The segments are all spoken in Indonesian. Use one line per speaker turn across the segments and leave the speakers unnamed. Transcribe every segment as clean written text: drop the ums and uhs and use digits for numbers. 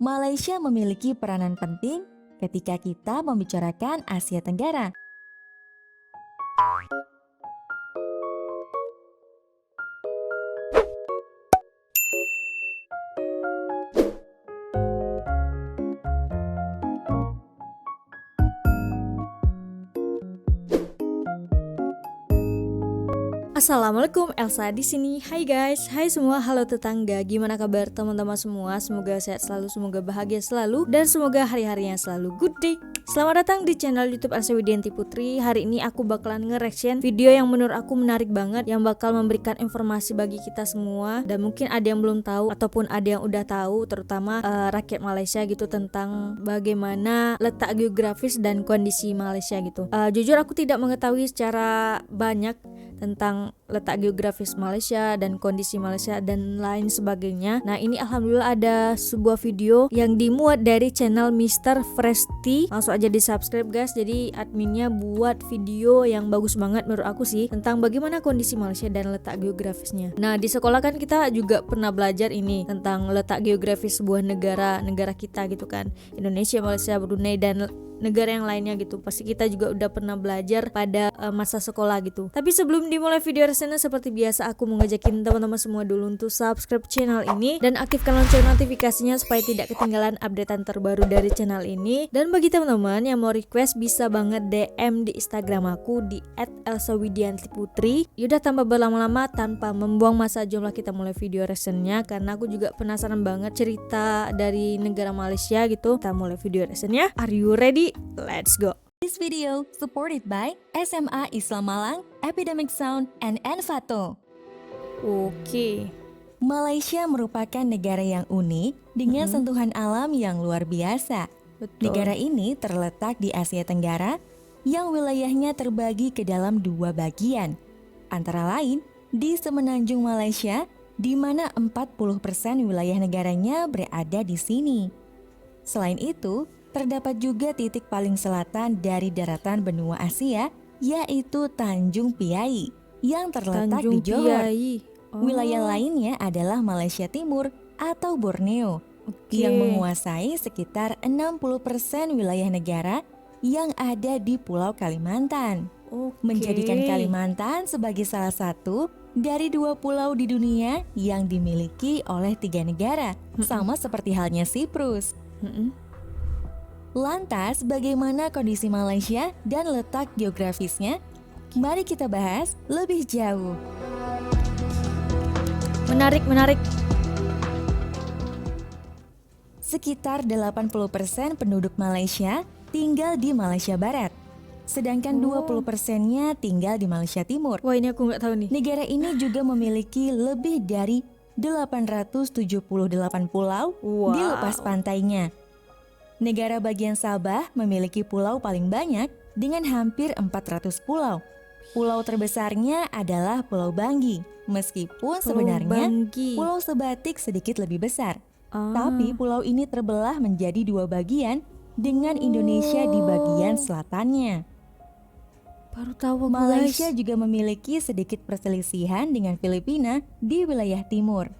Malaysia memiliki peranan penting ketika kita membicarakan Asia Tenggara.
Assalamualaikum, Elsa di sini. Hai guys, hai semua, halo tetangga. Gimana kabar teman-teman semua? Semoga sehat selalu, semoga bahagia selalu, dan semoga hari-harinya selalu good day. Selamat datang di channel YouTube Elsa Widianti Putri. Hari ini aku bakalan nge-reaction video yang menurut aku menarik banget, yang bakal memberikan informasi bagi kita semua. Dan mungkin ada yang belum tahu ataupun ada yang udah tahu, terutama rakyat Malaysia gitu, tentang bagaimana letak geografis dan kondisi Malaysia gitu. Jujur aku tidak mengetahui secara banyak tentang letak geografis Malaysia dan kondisi Malaysia dan lain sebagainya. Nah, ini alhamdulillah ada sebuah video yang dimuat dari channel Mr. Fresti. Langsung aja di subscribe guys. Jadi adminnya buat video yang bagus banget menurut aku sih, tentang bagaimana kondisi Malaysia dan letak geografisnya. Nah, di sekolah kan kita juga pernah belajar ini tentang letak geografis sebuah negara kita gitu kan. Indonesia, Malaysia, Brunei, dan negara yang lainnya gitu. Pasti kita juga udah pernah belajar pada masa sekolah gitu. Tapi sebelum dimulai video resennya, seperti biasa aku mau ngajakin teman-teman semua dulu untuk subscribe channel ini dan aktifkan lonceng notifikasinya supaya tidak ketinggalan updatean terbaru dari channel ini. Dan bagi teman-teman yang mau request, bisa banget DM di Instagram aku di @elsawidiantiputri. Yaudah, tanpa berlama-lama, tanpa membuang masa, jomlah kita mulai video resennya, karena aku juga penasaran banget cerita dari negara Malaysia gitu. Kita mulai video resennya. Are you ready? Let's go.
This video supported by SMA Islam Malang, Epidemic Sound, and Envato.
Oke.
Malaysia merupakan negara yang unik dengan sentuhan alam yang luar biasa.
Betul.
Negara ini terletak di Asia Tenggara yang wilayahnya terbagi ke dalam dua bagian. Antara lain, di Semenanjung Malaysia, di mana 40% wilayah negaranya berada di sini. Selain itu, terdapat juga titik paling selatan dari daratan benua Asia, yaitu Tanjung Piai, yang terletak di Johor. Wilayah lainnya adalah Malaysia Timur atau Borneo, yang menguasai sekitar 60% wilayah negara yang ada di Pulau Kalimantan. Menjadikan Kalimantan sebagai salah satu dari 2 pulau di dunia yang dimiliki oleh 3 negara, sama seperti halnya Siprus. Lantas, bagaimana kondisi Malaysia dan letak geografisnya? Mari kita bahas lebih jauh.
Menarik.
Sekitar 80% penduduk Malaysia tinggal di Malaysia Barat, sedangkan 20%-nya tinggal di Malaysia Timur.
Wah, ini aku nggak tahu nih.
Negara ini juga memiliki lebih dari 878 pulau di lepas pantainya. Negara bagian Sabah memiliki pulau paling banyak dengan hampir 400 pulau. Pulau terbesarnya adalah Pulau Banggi, meskipun sebenarnya Pulau Sebatik sedikit lebih besar. Tapi pulau ini terbelah menjadi 2 bagian dengan Indonesia di bagian selatannya.
Baru tahu aku,
Malaysia
guys.
juga memiliki sedikit perselisihan dengan Filipina di wilayah timur.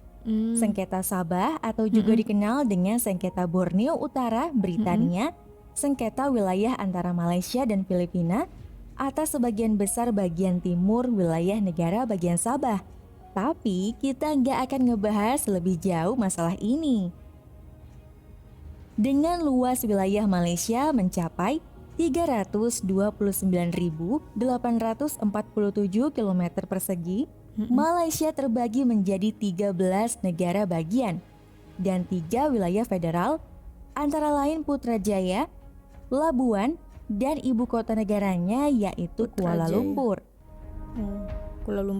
Sengketa Sabah atau juga dikenal dengan sengketa Borneo Utara Britania, sengketa wilayah antara Malaysia dan Filipina atas sebagian besar bagian timur wilayah negara bagian Sabah. Tapi kita nggak akan ngebahas lebih jauh masalah ini. Dengan luas wilayah Malaysia mencapai 329.847 km persegi, Malaysia terbagi menjadi 13 negara bagian dan 3 wilayah federal, antara lain Putrajaya, Labuan, dan ibu kota negaranya yaitu Kuala Lumpur.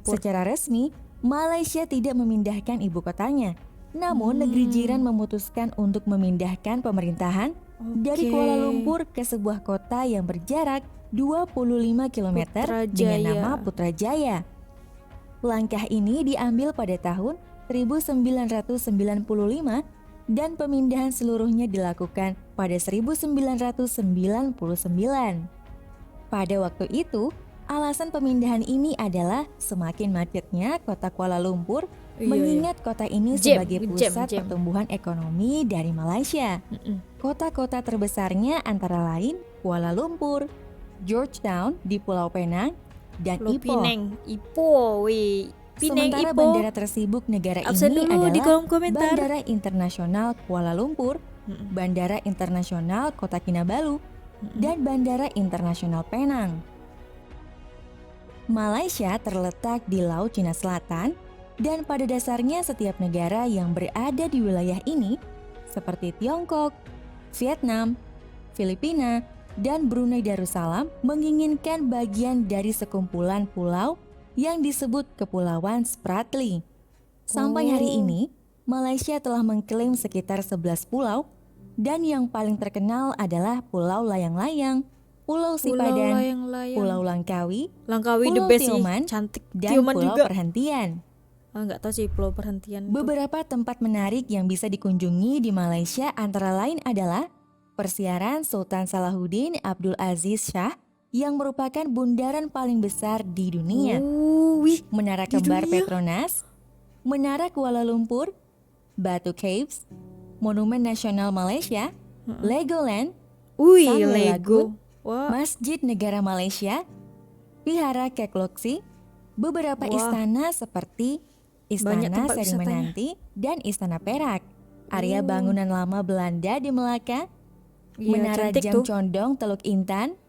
Secara resmi, Malaysia tidak memindahkan ibu kotanya, namun negeri jiran memutuskan untuk memindahkan pemerintahan dari Kuala Lumpur ke sebuah kota yang berjarak 25 km dengan nama Putrajaya. Langkah ini diambil pada tahun 1995 dan pemindahan seluruhnya dilakukan pada 1999. Pada waktu itu, alasan pemindahan ini adalah semakin macetnya kota Kuala Lumpur
Iya,
Mengingat kota ini
Jam,
sebagai
jam,
pusat
jam.
pertumbuhan ekonomi dari Malaysia. Kota-kota terbesarnya antara lain Kuala Lumpur, Georgetown di Pulau Penang, dan
Pulau
Ipoh.
Pinang, Ipoh, weh. Pinang,
Sementara
Ipoh.
bandara tersibuk negara
Absen
ini
dulu di
adalah
kolom komentar.
Bandara Internasional Kuala Lumpur, Bandara Internasional Kota Kinabalu, dan Bandara Internasional Penang. Malaysia terletak di Laut Cina Selatan, dan pada dasarnya setiap negara yang berada di wilayah ini, seperti Tiongkok, Vietnam, Filipina, dan Brunei Darussalam, menginginkan bagian dari sekumpulan pulau yang disebut Kepulauan Spratly. Sampai hari ini, Malaysia telah mengklaim sekitar 11 pulau, dan yang paling terkenal adalah Pulau Layang-Layang, Pulau Sipadan,
Layang-layang.
Pulau Langkawi,
Langkawi the
Pulau
best
Tioman,
sih, cantik.
dan
Tioman
Pulau
juga.
Perhentian.
Nggak tahu sih pulau perhentian. itu.
Beberapa tempat menarik yang bisa dikunjungi di Malaysia antara lain adalah Persiaran Sultan Salahuddin Abdul Aziz Shah yang merupakan bundaran paling besar di dunia.
Wih,
Menara
di
Kembar
dunia?
Petronas, Menara Kuala Lumpur, Batu Caves, Monumen Nasional Malaysia, Legoland,
wih,
Sunway
Lego.
Lagoon,
Wah,
Masjid Negara Malaysia, Vihara Kek Loksi, beberapa
Wah.
istana seperti
Banyak
Istana
tempat
Seri
wisatanya.
Menanti dan Istana Perak, area bangunan lama Belanda di Melaka,
iya,
Menara
cantik
Jam
tuh.
Condong Teluk Intan,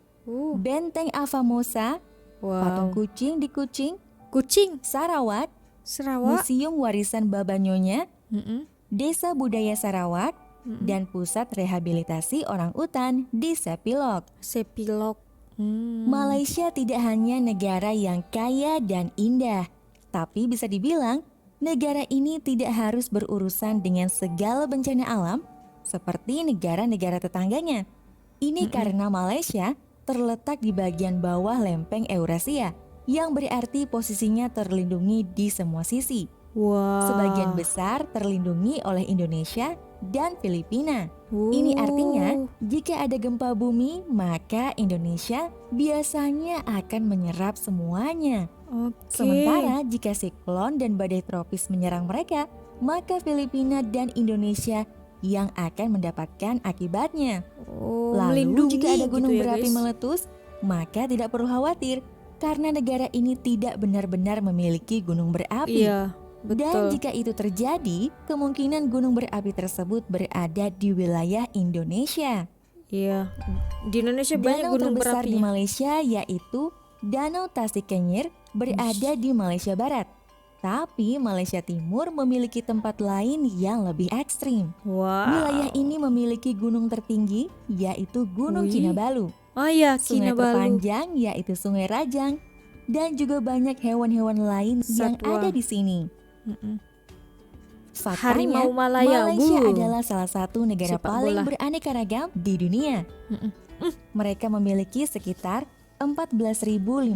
Benteng Afamosa, Patung
Wow.
Kucing di Kucing,
Kucing,
Sarawak,
Sarawak.
Museum Warisan Babanyonya,
Mm-mm.
Desa Budaya Sarawak, dan Pusat Rehabilitasi Orang Utan di Sepilok.
Sepilok.
Malaysia tidak hanya negara yang kaya dan indah, tapi bisa dibilang negara ini tidak harus berurusan dengan segala bencana alam seperti negara-negara tetangganya. Ini karena Malaysia terletak di bagian bawah lempeng Eurasia, yang berarti posisinya terlindungi di semua sisi.
Wah.
Sebagian besar terlindungi oleh Indonesia dan Filipina. Ini artinya, jika ada gempa bumi, maka Indonesia biasanya akan menyerap semuanya.
Oke.
Sementara jika siklon dan badai tropis menyerang mereka, maka Filipina dan Indonesia yang akan mendapatkan akibatnya.
Oh,
Lalu
melindungi
jika ada gunung
gitu ya,
berapi
guys.
meletus, maka tidak perlu khawatir karena negara ini tidak benar-benar memiliki gunung berapi.
Iya,
Dan
betul.
jika itu terjadi, kemungkinan gunung berapi tersebut berada di wilayah Indonesia.
Iya. Di Indonesia banyak
Danau
gunung
terbesar di
berapinya.
Malaysia yaitu Danau Tasik Kenyir berada di Malaysia Barat. Tapi Malaysia Timur memiliki tempat lain yang lebih ekstrim.
Wow.
Wilayah ini memiliki gunung tertinggi yaitu Gunung
Wih.
Kinabalu.
Oh iya,
Sungai
Kinabalu.
terpanjang yaitu Sungai Rajang. Dan juga banyak hewan-hewan lain yang
Satwa.
ada di sini.
Mm-mm.
Faktanya,
Harimau Malaya,
Malaysia
Bu.
adalah salah satu negara
Sepak
paling
bola.
beraneka ragam di dunia. Mereka memiliki sekitar 14.500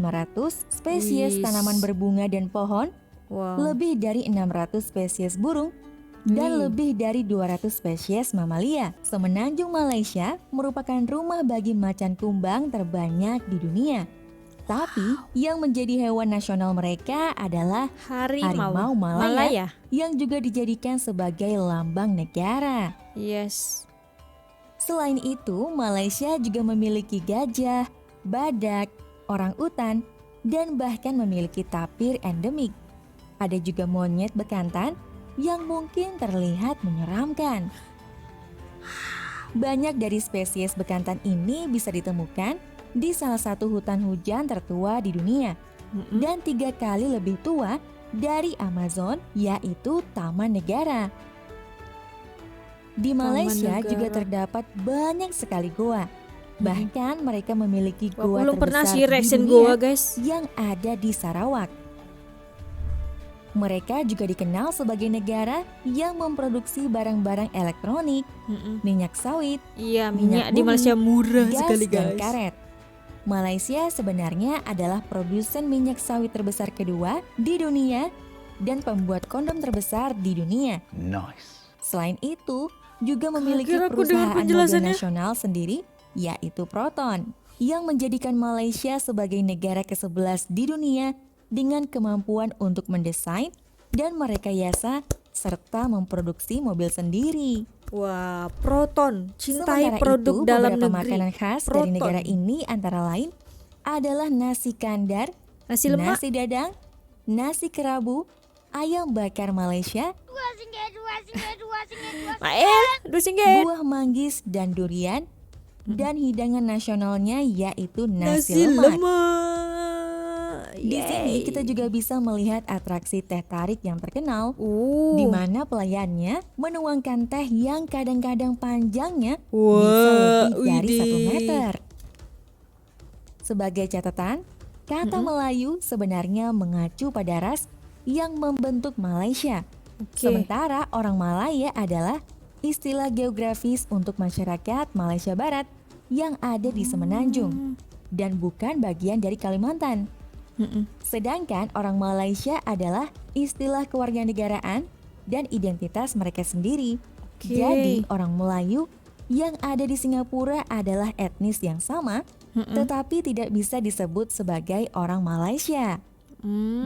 spesies
Wis.
tanaman berbunga dan pohon,
Wow.
lebih dari 600 spesies burung, dan
Wih.
lebih dari 200 spesies mamalia. Semenanjung Malaysia merupakan rumah bagi macan kumbang terbanyak di dunia. Tapi yang menjadi hewan nasional mereka adalah Harimau Malaya, yang juga dijadikan sebagai lambang negara.
Yes.
Selain itu, Malaysia juga memiliki gajah, badak, orangutan, dan bahkan memiliki tapir endemik. Ada juga monyet bekantan yang mungkin terlihat menyeramkan. Banyak dari spesies bekantan ini bisa ditemukan di salah satu hutan hujan tertua di dunia dan 3 kali lebih tua dari Amazon, yaitu Taman Negara. Di Malaysia
Negara.
juga terdapat banyak sekali goa. Bahkan mereka memiliki
Wah,
goa
belum pernah
terbesar
sih
di
reaction
dunia
goa, guys.
yang ada di Sarawak. Mereka juga dikenal sebagai negara yang memproduksi barang-barang elektronik, minyak sawit,
Iya,
minyak
minyak di
bumi,
Malaysia murah
gas,
sekali,
dan
guys.
karet. Malaysia sebenarnya adalah produsen minyak sawit terbesar kedua di dunia dan pembuat kondom terbesar di dunia.
Nice.
Selain itu, juga memiliki
Kaget aku dengan
perusahaan mobil
penjelasannya.
nasional sendiri, yaitu Proton, yang menjadikan Malaysia sebagai negara ke-11 di dunia dengan kemampuan untuk mendesain, dan merekayasa serta memproduksi mobil sendiri.
Wah, Proton, cintai
Sementara
produk
itu,
dalam
beberapa
negeri.
makanan khas dari
Proton.
negara ini antara lain adalah nasi kandar,
Nasi lemak.
nasi dadang, nasi kerabu, ayam bakar Malaysia,
Mael, dusingget.
buah manggis dan durian, dan hidangan nasionalnya yaitu nasi,
Nasi
lemak.
lemak.
Di sini
Yeay.
kita juga bisa melihat atraksi teh tarik yang terkenal,
Uh.
di mana pelayannya menuangkan teh yang kadang-kadang panjangnya
Wah,
bisa lebih dari
widih.
1 meter. Sebagai catatan, kata Melayu sebenarnya mengacu pada ras yang membentuk Malaysia.
Oke.
Sementara orang Malaya adalah istilah geografis untuk masyarakat Malaysia Barat yang ada di Semenanjung dan bukan bagian dari Kalimantan. Sedangkan orang Malaysia adalah istilah kewarganegaraan dan identitas mereka sendiri.
Oke.
Jadi orang Melayu yang ada di Singapura adalah etnis yang sama, tetapi tidak bisa disebut sebagai orang Malaysia.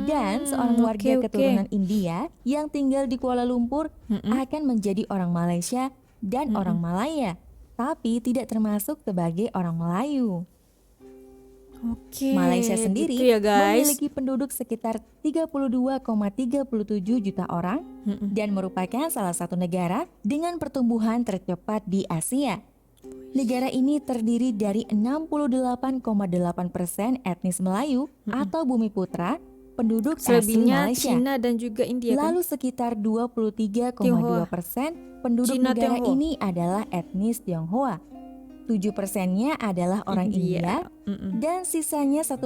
Dan seorang warga
oke.
keturunan India yang tinggal di Kuala Lumpur akan menjadi orang Malaysia dan orang Malaya, tapi tidak termasuk sebagai orang Melayu.
Oke.
Malaysia sendiri
gitu ya, guys.
memiliki penduduk sekitar 32,37 juta orang dan merupakan salah satu negara dengan pertumbuhan tercepat di Asia. Negara ini terdiri dari 68,8% etnis Melayu atau Bumi Putra, penduduk asli
Selebihnya
Malaysia.
Cina dan juga India kan?
Lalu sekitar 23,2% penduduk
Cina
negara
Tionghoa.
ini adalah etnis Tionghoa. 7%-nya adalah orang India, dan sisanya 1%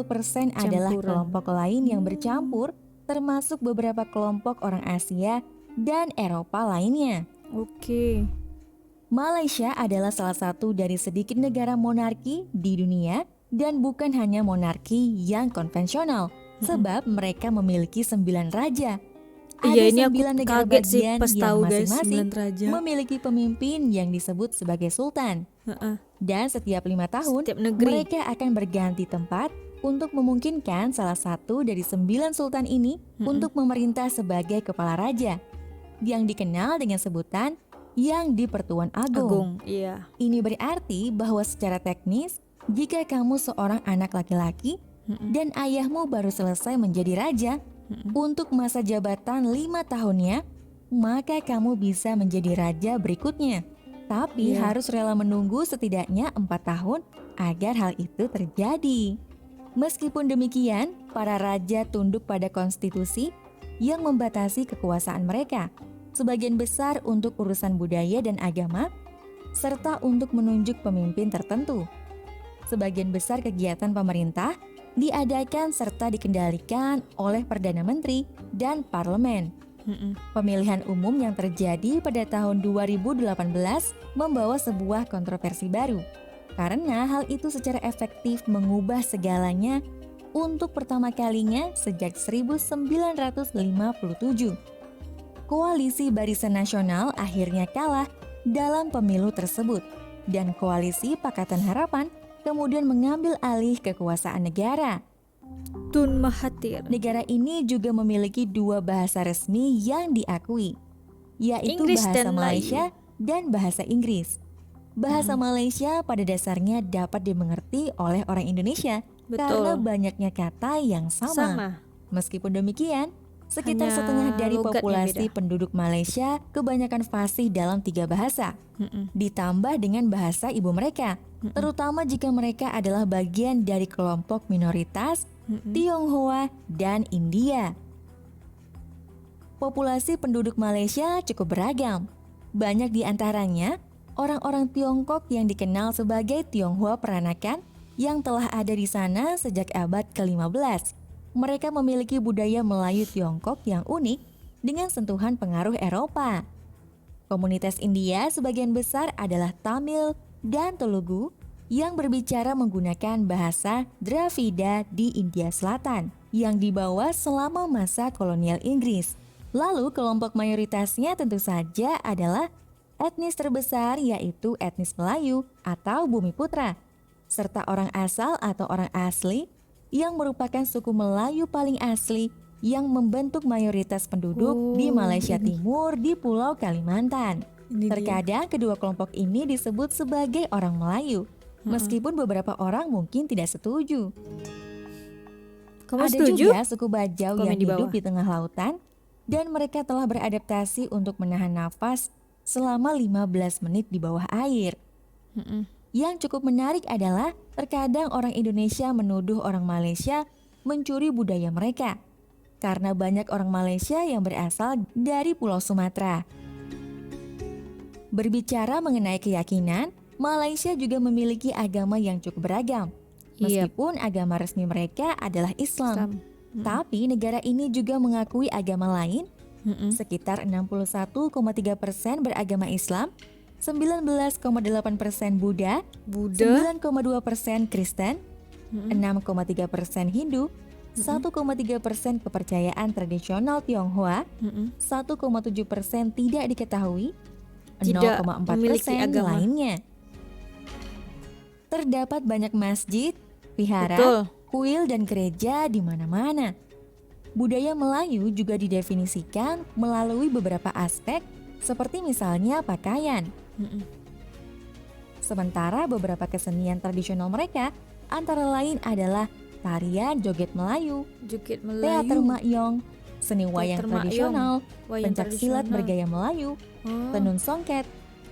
adalah
Campuran.
kelompok lain yang bercampur, termasuk beberapa kelompok orang Asia dan Eropa lainnya.
Oke.
Malaysia adalah salah satu dari sedikit negara monarki di dunia dan bukan hanya monarki yang konvensional, sebab mereka memiliki 9 raja.
Iya, ini aku
9 negara
kaget sih
bagian
pas
yang
tahu, guys,
masing-masing
9 raja.
memiliki pemimpin yang disebut sebagai sultan.
Heeh.
Dan setiap 5 tahun,
Setiap negeri.
mereka akan berganti tempat untuk memungkinkan salah satu dari 9 sultan ini untuk memerintah sebagai kepala raja, yang dikenal dengan sebutan yang di-Pertuan Agung.
Agung, iya.
Ini berarti bahwa secara teknis, jika kamu seorang anak laki-laki dan ayahmu baru selesai menjadi raja, untuk masa jabatan 5 tahunnya, maka kamu bisa menjadi raja berikutnya. Tapi
Iya.
harus rela menunggu setidaknya 4 tahun agar hal itu terjadi. Meskipun demikian, para raja tunduk pada konstitusi yang membatasi kekuasaan mereka, sebagian besar untuk urusan budaya dan agama, serta untuk menunjuk pemimpin tertentu. Sebagian besar kegiatan pemerintah diadakan serta dikendalikan oleh Perdana Menteri dan Parlemen. Pemilihan umum yang terjadi pada tahun 2018 membawa sebuah kontroversi baru, karena hal itu secara efektif mengubah segalanya untuk pertama kalinya sejak 1957. Koalisi Barisan Nasional akhirnya kalah dalam pemilu tersebut, dan Koalisi Pakatan Harapan kemudian mengambil alih kekuasaan negara.
Tun Mahathir.
Negara ini juga memiliki 2 bahasa resmi yang diakui, yaitu
Inggris
bahasa
dan
Malaysia dan bahasa Inggris. Bahasa Malaysia pada dasarnya dapat dimengerti oleh orang Indonesia karena
Betul.
banyaknya kata yang
Sama.
Meskipun demikian, sekitar
Hanya
setengah dari
logat yang
populasi
beda.
penduduk Malaysia kebanyakan fasih dalam 3 bahasa, ditambah dengan bahasa ibu mereka, terutama jika mereka adalah bagian dari kelompok minoritas Tionghoa dan India. Populasi penduduk Malaysia cukup beragam. Banyak di antaranya orang-orang Tiongkok yang dikenal sebagai Tionghoa Peranakan yang telah ada di sana sejak abad ke-15. Mereka memiliki budaya Melayu Tiongkok yang unik dengan sentuhan pengaruh Eropa. Komunitas India sebagian besar adalah Tamil dan Telugu yang berbicara menggunakan bahasa Dravida di India Selatan yang dibawa selama masa kolonial Inggris. Lalu kelompok mayoritasnya tentu saja adalah etnis terbesar yaitu etnis Melayu atau Bumi Putra, serta orang asal atau orang asli yang merupakan suku Melayu paling asli yang membentuk mayoritas penduduk di Malaysia Timur di Pulau Kalimantan.
Ini dia.
Terkadang kedua kelompok ini disebut sebagai orang Melayu, meskipun beberapa orang mungkin tidak setuju.
Kamu
Ada
setuju?
juga suku Bajau
Komen
yang
di
hidup
bawah.
di tengah lautan dan mereka telah beradaptasi untuk menahan nafas selama 15 menit di bawah air. Yang cukup menarik adalah terkadang orang Indonesia menuduh orang Malaysia mencuri budaya mereka karena banyak orang Malaysia yang berasal dari Pulau Sumatera. Berbicara mengenai keyakinan, Malaysia juga memiliki agama yang cukup beragam. Meskipun agama resmi mereka adalah Islam. Tapi negara ini juga mengakui agama lain. Sekitar 61,3% beragama Islam, 19,8% Buddha, 9,2% Kristen, 6,3% Hindu, 1,3% kepercayaan tradisional Tionghoa, 1,7% tidak diketahui,
Tidak
0,4%
memiliki agama.
lainnya. Terdapat banyak masjid, vihara,
Betul.
kuil dan gereja di mana-mana. Budaya Melayu juga didefinisikan melalui beberapa aspek seperti misalnya pakaian. Sementara beberapa kesenian tradisional mereka antara lain adalah tarian joget Melayu,
Joget
teater
Melayu,
makyong, seni wayang
Teater
tradisional,
wayang
pencaksilat
tradisional.
bergaya Melayu, tenun songket,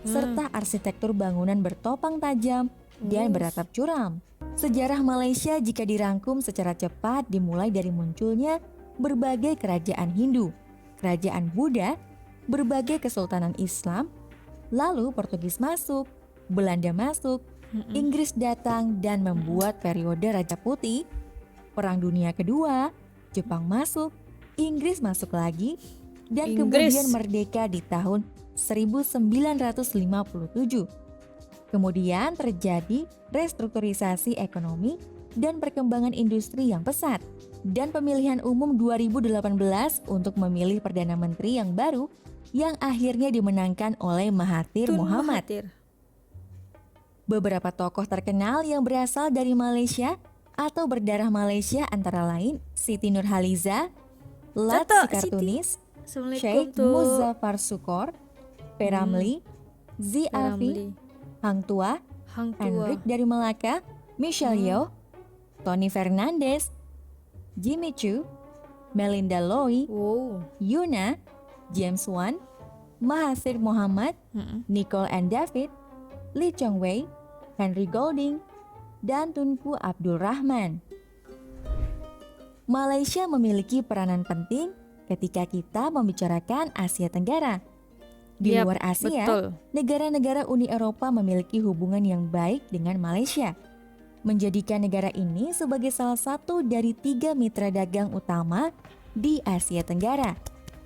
serta arsitektur bangunan bertopang tajam dan beratap curam. Sejarah Malaysia jika dirangkum secara cepat dimulai dari munculnya berbagai kerajaan Hindu, kerajaan Buddha, berbagai kesultanan Islam, lalu Portugis masuk, Belanda masuk, Inggris datang dan membuat periode Raja Putih, Perang Dunia Kedua, Jepang masuk, Inggris masuk lagi, dan kemudian merdeka di tahun 1957. Kemudian terjadi restrukturisasi ekonomi dan perkembangan industri yang pesat, dan pemilihan umum 2018 untuk memilih Perdana Menteri yang baru yang akhirnya dimenangkan oleh Mahathir
Tun
Mohamad.
Mahathir.
Beberapa tokoh terkenal yang berasal dari Malaysia atau berdarah Malaysia antara lain Siti Nurhaliza, Lat
Contoh,
si kartunis,
Assalamualaikum
Sheikh
tuh.
Muzaffar Shukor, Peramli, Zi Afi,
Ramli,
Hang Tuah,
Hang Tua.
Hendrik dari Melaka, Michelle Yeoh, Tony Fernandez, Jimmy Chu, Melinda Loy,
Wow.
Yuna, James Wan, Mahathir Mohamad, Nicole and David, Lee Chong Wei, Henry Golding, dan Tunku Abdul Rahman. Malaysia memiliki peranan penting ketika kita membicarakan Asia Tenggara. Di
Yap,
luar Asia,
betul.
negara-negara Uni Eropa memiliki hubungan yang baik dengan Malaysia, menjadikan negara ini sebagai salah satu dari 3 mitra dagang utama di Asia Tenggara,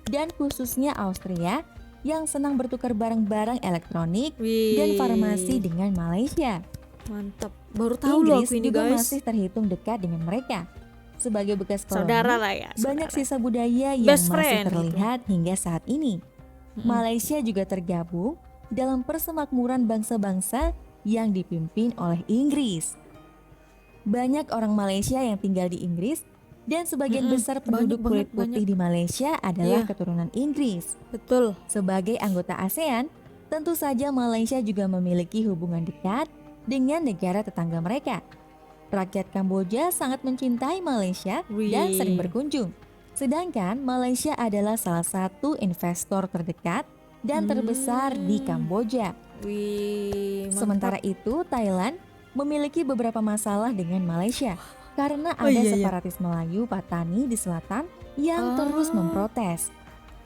dan khususnya Austria yang senang bertukar barang-barang elektronik dan farmasi dengan Malaysia.
Mantap. Baru tahu loh
Inggris
aku ini
juga
guys.
masih terhitung dekat dengan mereka. Sebagai bekas koloni,
Saudara lah ya.
banyak
saudara.
sisa budaya yang
Best
masih
friend
terlihat hingga saat ini. Malaysia juga tergabung dalam persemakmuran bangsa-bangsa yang dipimpin oleh Inggris. Banyak orang Malaysia yang tinggal di Inggris dan sebagian besar penduduk kulit putih di Malaysia adalah
Iya.
keturunan Inggris.
Betul.
Sebagai anggota ASEAN, tentu saja Malaysia juga memiliki hubungan dekat dengan negara tetangga mereka. Rakyat Kamboja sangat mencintai Malaysia dan
Wih.
sering berkunjung. Sedangkan Malaysia adalah salah satu investor terdekat dan terbesar di Kamboja.
Wih, mantap.
Sementara itu, Thailand memiliki beberapa masalah dengan Malaysia karena ada
iya.
separatis Melayu Patani di selatan yang terus memprotes.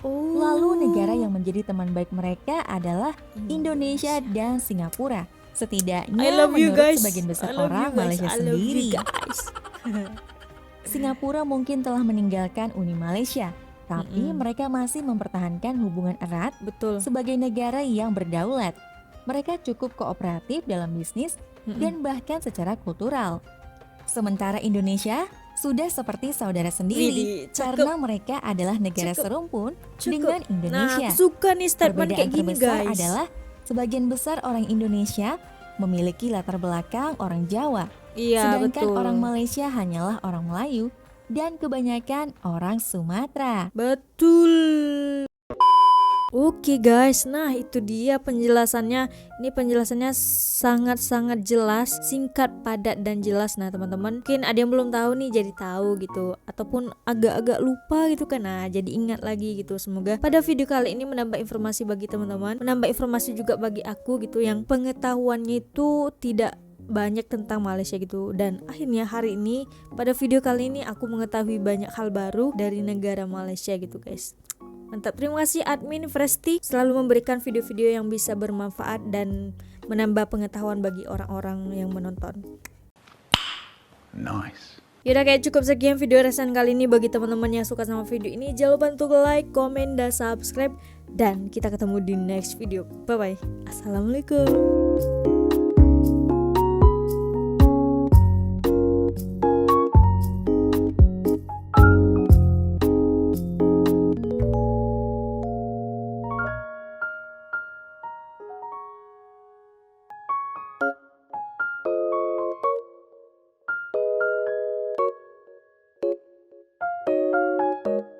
Oh.
Lalu negara yang menjadi teman baik mereka adalah Indonesia dan Singapura. Setidaknya
I love you
menurut
guys.
sebagian besar
I love
orang
you guys.
Malaysia
I love you
sendiri.
guys.
Singapura mungkin telah meninggalkan Uni Malaysia, tapi mereka masih mempertahankan hubungan erat
Betul.
sebagai negara yang berdaulat. Mereka cukup kooperatif dalam bisnis dan bahkan secara kultural. Sementara Indonesia sudah seperti saudara sendiri
Widih, cakep.
karena mereka adalah negara
Cakep.
serumpun
Cukup.
dengan
Nah,
Indonesia.
aku suka nih statement
Perbedaan
kayak gini
terbesar
guys.
adalah sebagian besar orang Indonesia memiliki latar belakang orang Jawa,
Iya,
sedangkan
betul.
orang Malaysia hanyalah orang Melayu dan kebanyakan orang Sumatera.
Betul. Oke guys, nah itu dia penjelasannya. Ini penjelasannya sangat-sangat jelas, singkat, padat, dan jelas. Nah teman-teman, mungkin ada yang belum tahu nih jadi tahu gitu, ataupun agak-agak lupa gitu kan. Nah jadi ingat lagi gitu. Semoga pada video kali ini menambah informasi bagi teman-teman, menambah informasi juga bagi aku gitu, yang pengetahuannya itu tidak banyak tentang Malaysia gitu. Dan akhirnya hari ini pada video kali ini aku mengetahui banyak hal baru dari negara Malaysia gitu guys. Mantap, terima kasih admin Fresti selalu memberikan video-video yang bisa bermanfaat dan menambah pengetahuan bagi orang-orang yang menonton.
Nice.
Yaudah, kayak cukup sekian video reaction kali ini. Bagi teman-teman yang suka sama video ini, jangan lupa untuk like, komen, dan subscribe. Dan kita ketemu di next video. Bye bye. Assalamualaikum.